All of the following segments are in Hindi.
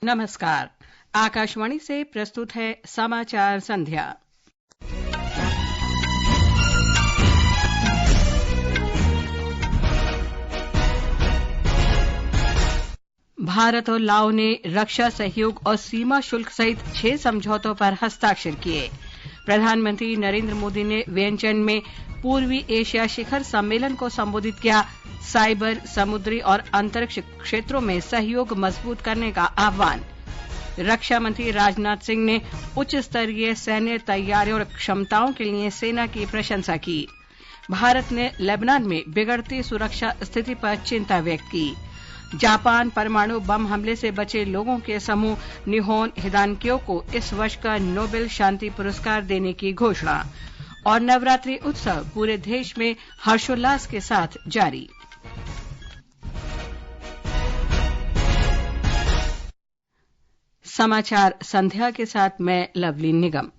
नमस्कार। आकाशवाणी से प्रस्तुत है समाचार संध्या। भारत और लाओ ने रक्षा सहयोग और सीमा शुल्क सहित 6 समझौतों पर हस्ताक्षर किए। प्रधानमंत्री नरेंद्र मोदी ने वियंचन में पूर्वी एशिया शिखर सम्मेलन को संबोधित किया। साइबर, समुद्री और अंतरिक्ष क्षेत्रों में सहयोग मजबूत करने का आह्वान। रक्षा मंत्री राजनाथ सिंह ने उच्च स्तरीय सैन्य तैयारियों और क्षमताओं के लिए सेना की प्रशंसा की। भारत ने लेबनान में बिगड़ती सुरक्षा स्थिति पर चिंता व्यक्त की। जापान परमाणु बम हमले से बचे लोगों के समूह निहोन हिदानक्यो को इस वर्ष का नोबेल शांति पुरस्कार देने की घोषणा। और नवरात्रि उत्सव पूरे देश में हर्षोल्लास के साथ जारी। समाचार संध्या के साथ मैं लवली निगम।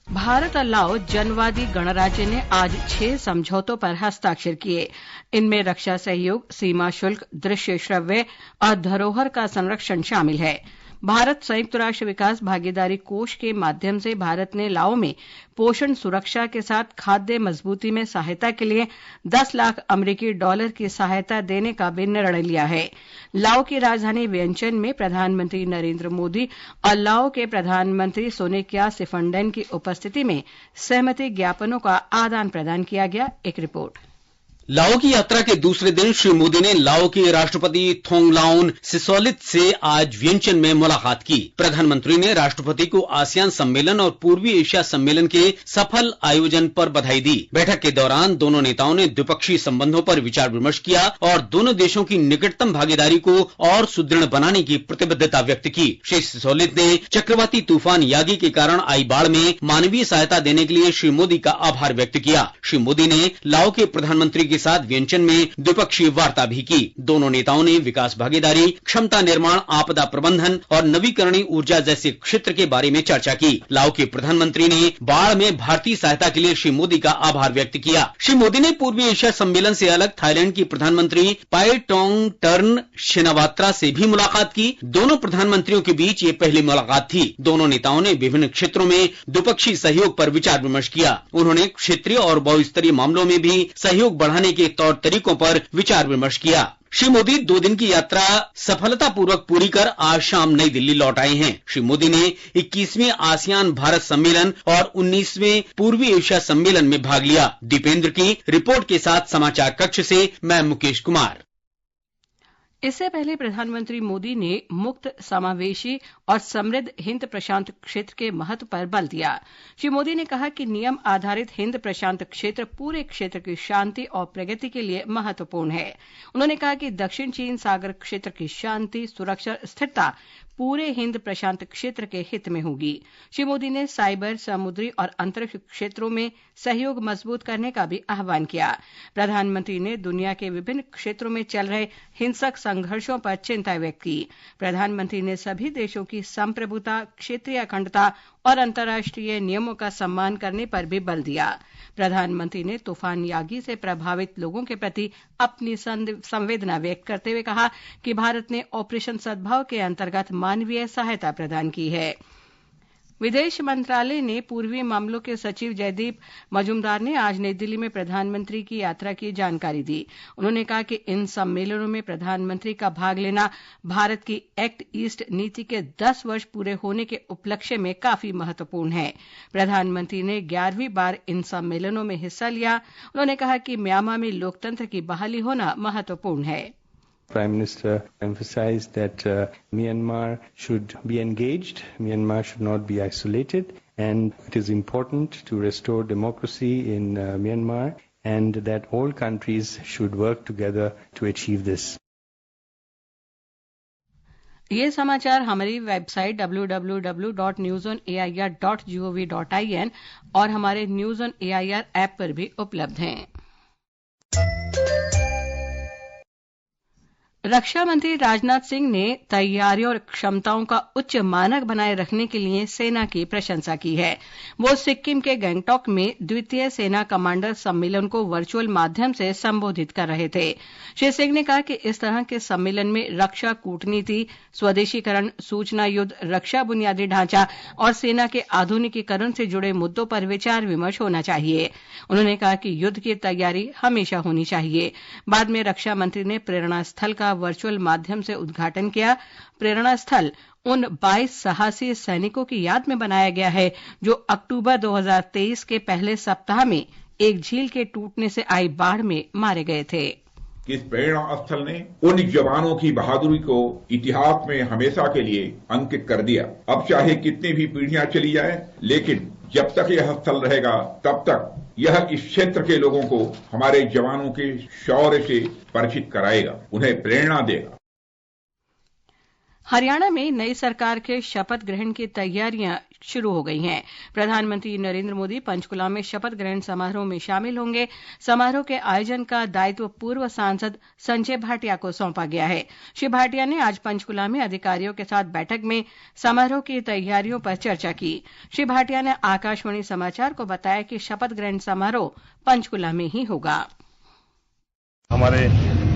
भारत और लाओ जनवादी गणराज्य ने आज 6 समझौतों पर हस्ताक्षर किए। इनमें रक्षा सहयोग, सीमा शुल्क, दृश्य श्रव्य और धरोहर का संरक्षण शामिल है। भारत संयुक्त राष्ट्र विकास भागीदारी कोष के माध्यम से भारत ने लाओ में पोषण सुरक्षा के साथ खाद्य मजबूती में सहायता के लिए 10 लाख अमेरिकी डॉलर की सहायता देने का भी निर्णय लिया है। लाओ की राजधानी वियंचन में प्रधानमंत्री नरेंद्र मोदी और लाओ के प्रधानमंत्री सोनेकिया सिफंडेन की उपस्थिति में सहमति ज्ञापनों का आदान प्रदान किया गया। एक रिपोर्ट। लाओ की यात्रा के दूसरे दिन श्री मोदी ने लाओ के राष्ट्रपति थोंगलाओन सिसोलिथ से आज वियंचन में मुलाकात की। प्रधानमंत्री ने राष्ट्रपति को आसियान सम्मेलन और पूर्वी एशिया सम्मेलन के सफल आयोजन पर बधाई दी। बैठक के दौरान दोनों नेताओं ने द्विपक्षीय संबंधों पर विचार विमर्श किया और दोनों देशों की निकटतम भागीदारी को और सुदृढ़ बनाने की प्रतिबद्धता व्यक्त की। श्री सिसोलिथ ने चक्रवाती तूफान यागी के कारण आई बाढ़ में मानवीय सहायता देने के लिए श्री मोदी का आभार व्यक्त किया। श्री मोदी ने लाओ के प्रधानमंत्री के साथ वियंचन में द्विपक्षीय वार्ता भी की। दोनों नेताओं ने विकास भागीदारी, क्षमता निर्माण, आपदा प्रबंधन और नवीकरणीय ऊर्जा जैसे क्षेत्र के बारे में चर्चा की। लाओ के प्रधानमंत्री ने बाढ़ में भारतीय सहायता के लिए श्री मोदी का आभार व्यक्त किया। श्री मोदी ने पूर्वी एशिया सम्मेलन से अलग थाईलैंड की प्रधानमंत्री पाइटोंग टर्न शिनावात्रा से भी मुलाकात की। दोनों प्रधानमंत्रियों के बीच ये पहली मुलाकात थी। दोनों नेताओं ने विभिन्न क्षेत्रों में द्विपक्षीय सहयोग पर विचार विमर्श किया। उन्होंने क्षेत्रीय और बहुस्तरीय मामलों में भी सहयोग बढ़ाने के तौर तरीकों पर विचार विमर्श किया। श्री मोदी 2 दिन की यात्रा सफलतापूर्वक पूरी कर आज शाम नई दिल्ली लौट आए हैं। श्री मोदी ने 21वें आसियान भारत सम्मेलन और 19वें पूर्वी एशिया सम्मेलन में भाग लिया। दीपेंद्र की रिपोर्ट के साथ समाचार कक्ष से मैं मुकेश कुमार। इससे पहले प्रधानमंत्री मोदी ने मुक्त, समावेशी और समृद्ध हिंद प्रशांत क्षेत्र के महत्व पर बल दिया। श्री मोदी ने कहा कि नियम आधारित हिंद प्रशांत क्षेत्र पूरे क्षेत्र की शांति और प्रगति के लिए महत्वपूर्ण है। उन्होंने कहा कि दक्षिण चीन सागर क्षेत्र की शांति, सुरक्षा और स्थिरता पूरे हिंद प्रशांत क्षेत्र के हित में होगी। श्री मोदी ने साइबर, समुद्री और अंतरिक्ष क्षेत्रों में सहयोग मजबूत करने का भी आह्वान किया। प्रधानमंत्री ने दुनिया के विभिन्न क्षेत्रों में चल रहे हिंसक संघर्षों पर चिंता व्यक्त की। प्रधानमंत्री ने सभी देशों की संप्रभुता, क्षेत्रीय अखंडता और अंतर्राष्ट्रीय नियमों का सम्मान करने पर भी बल दिया। प्रधानमंत्री ने तूफान यागी से प्रभावित लोगों के प्रति अपनी संवेदना व्यक्त करते हुए कहा कि भारत ने ऑपरेशन सद्भाव के अंतर्गत मानवीय सहायता प्रदान की है। विदेश मंत्रालय ने पूर्वी मामलों के सचिव जयदीप मजूमदार ने आज नई दिल्ली में प्रधानमंत्री की यात्रा की जानकारी दी। उन्होंने कहा कि इन सम्मेलनों में प्रधानमंत्री का भाग लेना भारत की एक्ट ईस्ट नीति के 10 वर्ष पूरे होने के उपलक्ष्य में काफी महत्वपूर्ण है। प्रधानमंत्री ने 11वीं बार इन सम्मेलनों में हिस्सा लिया। उन्होंने कहा कि म्यांमार में लोकतंत्र की बहाली होना महत्वपूर्ण है। Prime Minister emphasized that Myanmar should be engaged, Myanmar should not be isolated, and it is important to restore democracy in Myanmar, and that all countries should work together to achieve this. ये समाचार हमारी वेबसाइट www.newsonair.gov.in और हमारे न्यूज ऑन एआईआर ऐप पर भी उपलब्ध हैं। रक्षा मंत्री राजनाथ सिंह ने तैयारियों और क्षमताओं का उच्च मानक बनाए रखने के लिए सेना की प्रशंसा की है। वो सिक्किम के गैंगटॉक में द्वितीय सेना कमांडर सम्मेलन को वर्चुअल माध्यम से संबोधित कर रहे थे। श्री सिंह ने कहा कि इस तरह के सम्मेलन में रक्षा कूटनीति, स्वदेशीकरण, सूचना युद्ध, रक्षा बुनियादी ढांचा और सेना के आधुनिकीकरण से जुड़े मुद्दों पर विचार विमर्श होना चाहिए। उन्होंने कहा कि युद्ध की तैयारी हमेशा होनी चाहिए। बाद में रक्षा मंत्री ने प्रेरणा स्थल का वर्चुअल माध्यम से उद्घाटन किया। प्रेरणा स्थल उन 22 साहसी सैनिकों की याद में बनाया गया है जो अक्टूबर 2023 के पहले सप्ताह में एक झील के टूटने से आई बाढ़ में मारे गए थे। इस प्रेरणा स्थल ने उन जवानों की बहादुरी को इतिहास में हमेशा के लिए अंकित कर दिया। अब चाहे कितनी भी पीढ़ियां चली जाए, लेकिन जब तक यह स्थल रहेगा तब तक यह इस क्षेत्र के लोगों को हमारे जवानों के शौर्य से परिचित कराएगा, उन्हें प्रेरणा देगा। हरियाणा में नई सरकार के शपथ ग्रहण की तैयारियां शुरू हो गई हैं। प्रधानमंत्री नरेंद्र मोदी पंचकुला में शपथ ग्रहण समारोह में शामिल होंगे। समारोह के आयोजन का दायित्व पूर्व सांसद संजय भाटिया को सौंपा गया है। श्री भाटिया ने आज पंचकुला में अधिकारियों के साथ बैठक में समारोह की तैयारियों पर चर्चा की। श्री भाटिया ने आकाशवाणी समाचार को बताया कि शपथ ग्रहण समारोह पंचकुला में ही होगा। हमारे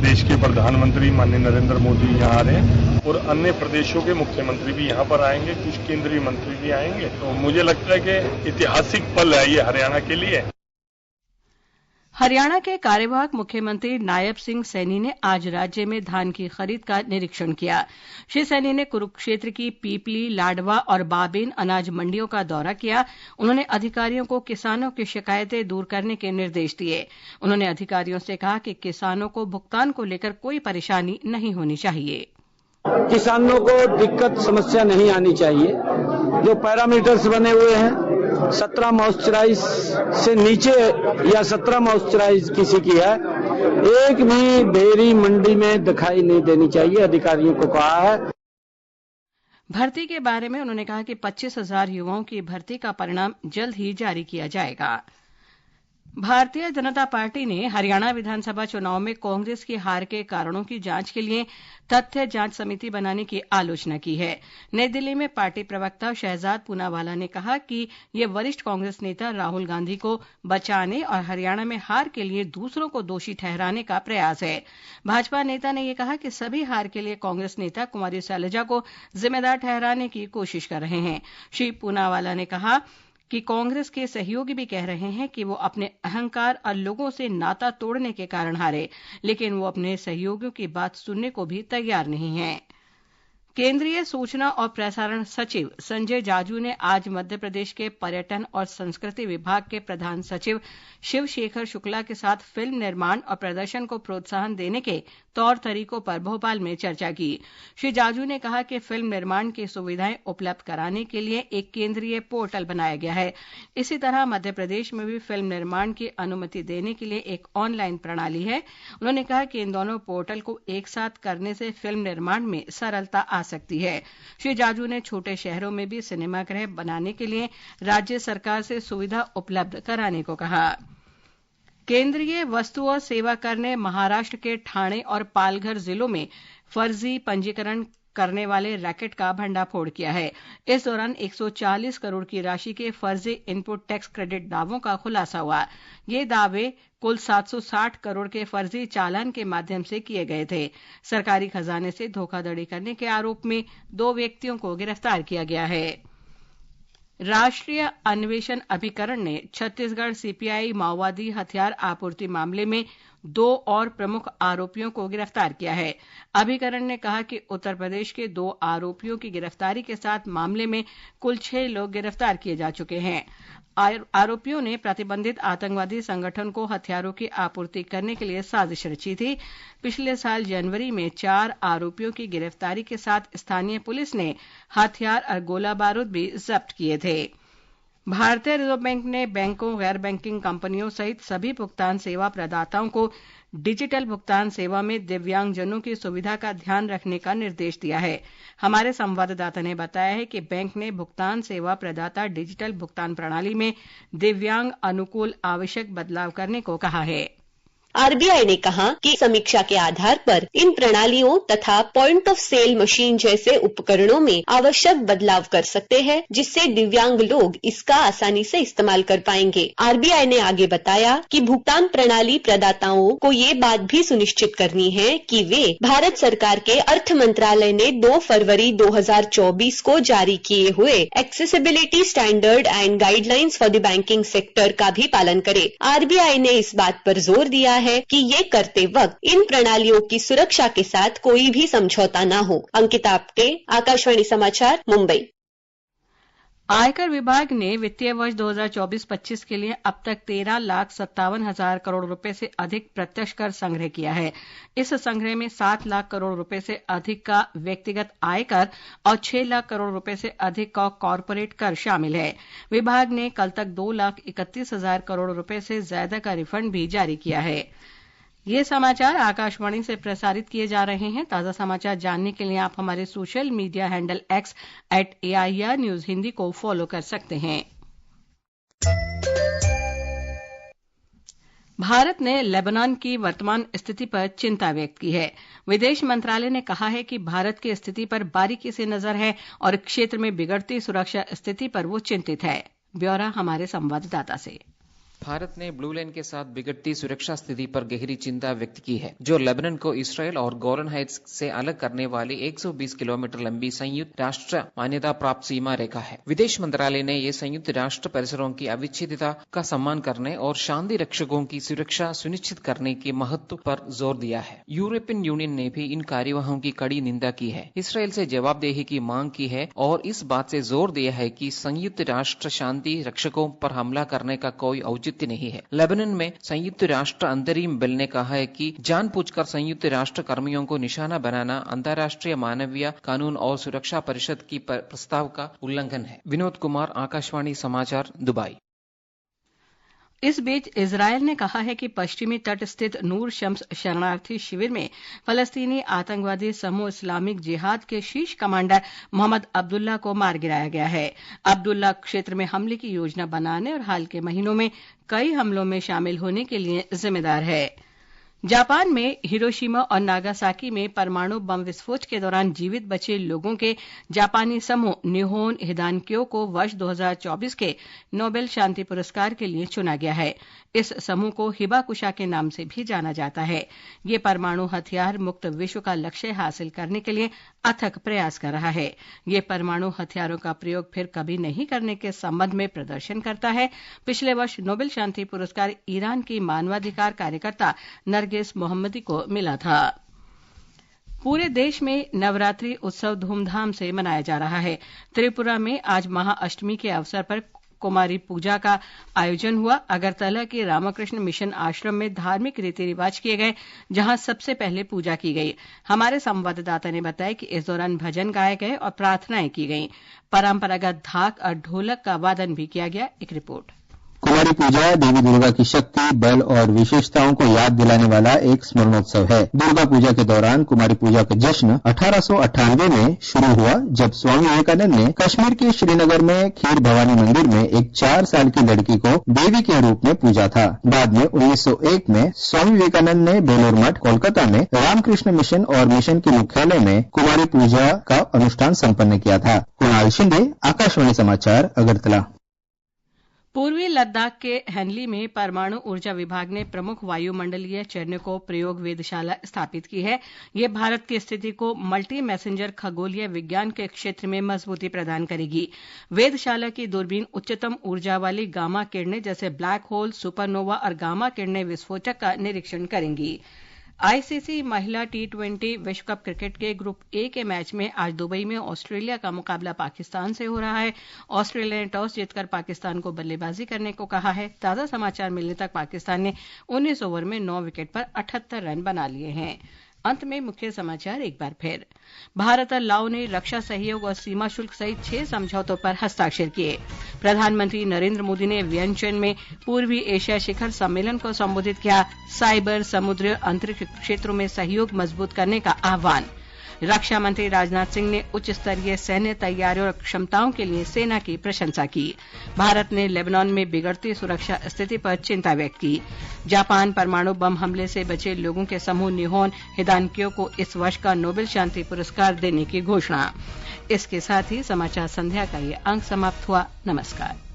देश के प्रधानमंत्री माननीय नरेंद्र मोदी यहाँ आ रहे हैं और अन्य प्रदेशों के मुख्यमंत्री भी यहाँ पर आएंगे, कुछ केंद्रीय मंत्री भी आएंगे। तो मुझे लगता है कि ऐतिहासिक पल है ये हरियाणा के लिए। हरियाणा के कार्यवाहक मुख्यमंत्री नायब सिंह सैनी ने आज राज्य में धान की खरीद का निरीक्षण किया। श्री सैनी ने कुरुक्षेत्र की पीपली, लाडवा और बाबेन अनाज मंडियों का दौरा किया। उन्होंने अधिकारियों को किसानों की शिकायतें दूर करने के निर्देश दिए। उन्होंने अधिकारियों से कहा कि किसानों को भुगतान को लेकर कोई परेशानी नहीं होनी चाहिए। किसानों को दिक्कत समस्या नहीं आनी चाहिए। जो पैरामीटर्स बने हुए हैं 17 मॉइस्चराइज से नीचे या 17 मॉइस्चराइज किसी की है, एक भी डेयरी मंडी में दिखाई नहीं देनी चाहिए, अधिकारियों को कहा है। भर्ती के बारे में उन्होंने कहा कि 25,000 युवाओं की भर्ती का परिणाम जल्द ही जारी किया जाएगा। भारतीय जनता पार्टी ने हरियाणा विधानसभा चुनाव में कांग्रेस की हार के कारणों की जांच के लिए तथ्य जांच समिति बनाने की आलोचना की है। नई दिल्ली में पार्टी प्रवक्ता शहजाद पूनावाला ने कहा कि ये वरिष्ठ कांग्रेस नेता राहुल गांधी को बचाने और हरियाणा में हार के लिए दूसरों को दोषी ठहराने का प्रयास है। भाजपा नेता ने यह कहा कि सभी हार के लिए कांग्रेस नेता कुमारी शैलजा को जिम्मेदार ठहराने की कोशिश कर रहे हैं। श्री पूनावाला ने कहा कि कांग्रेस के सहयोगी भी कह रहे हैं कि वो अपने अहंकार और लोगों से नाता तोड़ने के कारण हारे, लेकिन वो अपने सहयोगियों की बात सुनने को भी तैयार नहीं हैं। केंद्रीय सूचना और प्रसारण सचिव संजय जाजू ने आज मध्य प्रदेश के पर्यटन और संस्कृति विभाग के प्रधान सचिव शिव शेखर शुक्ला के साथ फिल्म निर्माण और प्रदर्शन को प्रोत्साहन देने के तौर तरीकों पर भोपाल में चर्चा की। श्री जाजू ने कहा कि फिल्म निर्माण की सुविधाएं उपलब्ध कराने के लिए एक केंद्रीय पोर्टल बनाया गया है। इसी तरह मध्य प्रदेश में भी फिल्म निर्माण की अनुमति देने के लिए एक ऑनलाइन प्रणाली है। उन्होंने कहा कि इन दोनों पोर्टल को एक साथ करने से फिल्म निर्माण में सरलता आ सकती है। श्री जाजू ने छोटे शहरों में भी सिनेमागृह बनाने के लिए राज्य सरकार से सुविधा उपलब्ध कराने को कहा। केंद्रीय वस्तु और सेवा कर ने महाराष्ट्र के ठाणे और पालघर जिलों में फर्जी पंजीकरण करने वाले रैकेट का भंडाफोड़ किया है। इस दौरान 140 करोड़ की राशि के फर्जी इनपुट टैक्स क्रेडिट दावों का खुलासा हुआ। ये दावे कुल 760 करोड़ के फर्जी चालान के माध्यम से किए गए थे। सरकारी खजाने से धोखाधड़ी करने के आरोप में 2 व्यक्तियों को गिरफ्तार किया गया है। राष्ट्रीय अन्वेषण अभिकरण ने छत्तीसगढ़ सीपीआई माओवादी हथियार आपूर्ति मामले में 2 और प्रमुख आरोपियों को गिरफ्तार किया है। अभिकरण ने कहा कि उत्तर प्रदेश के 2 आरोपियों की गिरफ्तारी के साथ मामले में कुल 6 लोग गिरफ्तार किए जा चुके हैं। आरोपियों ने प्रतिबंधित आतंकवादी संगठन को हथियारों की आपूर्ति करने के लिए साजिश रची थी। पिछले साल जनवरी में 4 आरोपियों की गिरफ्तारी के साथ स्थानीय पुलिस ने हथियार और गोला बारूद भी जब्त किए थे। भारतीय रिजर्व बैंक ने बैंकों, गैर बैंकिंग कंपनियों सहित सभी भुगतान सेवा प्रदाताओं को डिजिटल भुगतान सेवा में दिव्यांगजनों की सुविधा का ध्यान रखने का निर्देश दिया है। हमारे संवाददाता ने बताया है कि बैंक ने भुगतान सेवा प्रदाता डिजिटल भुगतान प्रणाली में दिव्यांग अनुकूल आवश्यक बदलाव करने को कहा है। आरबीआई ने कहा कि समीक्षा के आधार पर इन प्रणालियों तथा पॉइंट ऑफ सेल मशीन जैसे उपकरणों में आवश्यक बदलाव कर सकते हैं, जिससे दिव्यांग लोग इसका आसानी से इस्तेमाल कर पाएंगे। आरबीआई ने आगे बताया कि भुगतान प्रणाली प्रदाताओं को ये बात भी सुनिश्चित करनी है कि वे भारत सरकार के अर्थ मंत्रालय ने 2 फरवरी 2024 को जारी किए हुए accessibility standard and guidelines for the banking sector का भी पालन करें। आरबीआई ने इस बात पर जोर दिया है कि ये करते वक्त इन प्रणालियों की सुरक्षा के साथ कोई भी समझौता न हो। अंकिता आप्टे, आकाशवाणी समाचार, मुंबई। आयकर विभाग ने वित्तीय वर्ष 2024-25 के लिए अब तक 13,57,000 करोड़ रुपए से अधिक प्रत्यक्ष कर संग्रह किया है। इस संग्रह में 7 लाख करोड़ रुपए से अधिक का व्यक्तिगत आयकर और 6 लाख करोड़ रुपए से अधिक का कॉरपोरेट कर शामिल है। विभाग ने कल तक 2,31,000 करोड़ रुपए से ज्यादा का रिफंड भी जारी किया है। ये समाचार आकाशवाणी से प्रसारित किए जा रहे हैं। ताजा समाचार जानने के लिए आप हमारे social media handle X @AIR news Hindi को फॉलो कर सकते हैं। भारत ने लेबनान की वर्तमान स्थिति पर चिंता व्यक्त की है। विदेश मंत्रालय ने कहा है कि भारत की स्थिति पर बारीकी से नजर है और क्षेत्र में बिगड़ती सुरक्षा स्थिति पर वो चिंतित है। ब्यौरा हमारे संवाददाता से। भारत ने ब्लू लाइन के साथ बिगड़ती सुरक्षा स्थिति पर गहरी चिंता व्यक्त की है, जो लेबनान को इसराइल और गोलन हाइट्स से अलग करने वाली 120 किलोमीटर लंबी संयुक्त राष्ट्र मान्यता प्राप्त सीमा रेखा है। विदेश मंत्रालय ने ये संयुक्त राष्ट्र परिसरों की अविच्छेद्यता का सम्मान करने और शांति रक्षकों की सुरक्षा सुनिश्चित करने के महत्व पर जोर दिया है। यूरोपियन यूनियन ने भी इन कार्यवाहों की कड़ी निंदा की है, इसराइल से जवाबदेही की मांग की है और इस बात से जोर दिया है कि संयुक्त राष्ट्र शांति रक्षकों पर हमला करने का कोई औचित्य नहीं है। लेबनान में संयुक्त राष्ट्र अंतरिम बल ने कहा है कि जानबूझकर संयुक्त राष्ट्र कर्मियों को निशाना बनाना अंतर्राष्ट्रीय मानवीय कानून और सुरक्षा परिषद की प्रस्ताव का उल्लंघन है। विनोद कुमार, आकाशवाणी समाचार, दुबई। इस बीच इजरायल ने कहा है कि पश्चिमी तट स्थित नूर शम्स शरणार्थी शिविर में फलस्तीनी आतंकवादी समूह इस्लामिक जिहाद के शीर्ष कमांडर मोहम्मद अब्दुल्ला को मार गिराया गया है। अब्दुल्ला क्षेत्र में हमले की योजना बनाने और हाल के महीनों में कई हमलों में शामिल होने के लिए जिम्मेदार है। जापान में हिरोशिमा और नागासाकी में परमाणु बम विस्फोट के दौरान जीवित बचे लोगों के जापानी समूह निहोन हिदानक्यो को वर्ष 2024 के नोबेल शांति पुरस्कार के लिए चुना गया है। इस समूह को हिबाकुशा के नाम से भी जाना जाता है। ये परमाणु हथियार मुक्त विश्व का लक्ष्य हासिल करने के लिए अथक प्रयास कर रहा है। ये परमाणु हथियारों का प्रयोग फिर कभी नहीं करने के संबंध में प्रदर्शन करता है। पिछले वर्ष नोबेल शांति पुरस्कार ईरान की मानवाधिकार कार्यकर्ता नरगिस मोहम्मदी को मिला था। पूरे देश में नवरात्रि उत्सव धूमधाम से मनाया जा रहा है। त्रिपुरा में आज महाअष्टमी के अवसर पर कुमारी पूजा का आयोजन हुआ। अगरतला के रामकृष्ण मिशन आश्रम में धार्मिक रीति रिवाज किए गए, जहां सबसे पहले पूजा की गई। हमारे संवाददाता ने बताया कि इस दौरान भजन गाए गए और प्रार्थनाएं की गईं। परंपरागत धाक और ढोलक का वादन भी किया गया। एक रिपोर्ट। कुमारी पूजा देवी दुर्गा की शक्ति, बल और विशेषताओं को याद दिलाने वाला एक स्मरणोत्सव है। दुर्गा पूजा के दौरान कुमारी पूजा का जश्न 1898 में शुरू हुआ, जब स्वामी विवेकानंद ने कश्मीर के श्रीनगर में खीर भवानी मंदिर में एक 4 साल की लड़की को देवी के रूप में पूजा था। बाद में 1901 में स्वामी विवेकानंद ने बेलूर मठ, कोलकाता में रामकृष्ण मिशन और मिशन के मुख्यालय में कुमारी पूजा का अनुष्ठान संपन्न किया था। कुणाल शिंदे, आकाशवाणी समाचार, अगरतला। पूर्वी लद्दाख के हैनली में परमाणु ऊर्जा विभाग ने प्रमुख वायुमंडलीय चयनिकों प्रयोग वेधशाला स्थापित की है। यह भारत की स्थिति को मल्टी मैसेंजर खगोलीय विज्ञान के क्षेत्र में मजबूती प्रदान करेगी। वेधशाला की दूरबीन उच्चतम ऊर्जा वाली गामा किरणें जैसे ब्लैक होल, सुपरनोवा और गामा किरणें विस्फोटक का निरीक्षण करेंगी। आईसीसी महिला T20 विश्व कप क्रिकेट के ग्रुप ए के मैच में आज दुबई में ऑस्ट्रेलिया का मुकाबला पाकिस्तान से हो रहा है। ऑस्ट्रेलिया ने टॉस जीतकर पाकिस्तान को बल्लेबाजी करने को कहा है। ताजा समाचार मिलने तक पाकिस्तान ने 19 ओवर में 9 विकेट पर 78 रन बना लिए हैं। अंत में मुख्य समाचार एक बार फिर। भारत और लाओ ने रक्षा सहयोग और सीमा शुल्क सहित 6 समझौतों पर हस्ताक्षर किए। प्रधानमंत्री नरेंद्र मोदी ने वियंचन में पूर्वी एशिया शिखर सम्मेलन को संबोधित किया। साइबर, समुद्र, अंतरिक्ष क्षेत्रों में सहयोग मजबूत करने का आह्वान। रक्षा मंत्री राजनाथ सिंह ने उच्च स्तरीय सैन्य तैयारियों और क्षमताओं के लिए सेना की प्रशंसा की। भारत ने लेबनान में बिगड़ती सुरक्षा स्थिति पर चिंता व्यक्त की। जापान परमाणु बम हमले से बचे लोगों के समूह निहोन हिदानक्यो को इस वर्ष का नोबेल शांति पुरस्कार देने की घोषणा। इसके साथ ही समाचार संध्या का ये अंक समाप्त हुआ। नमस्कार।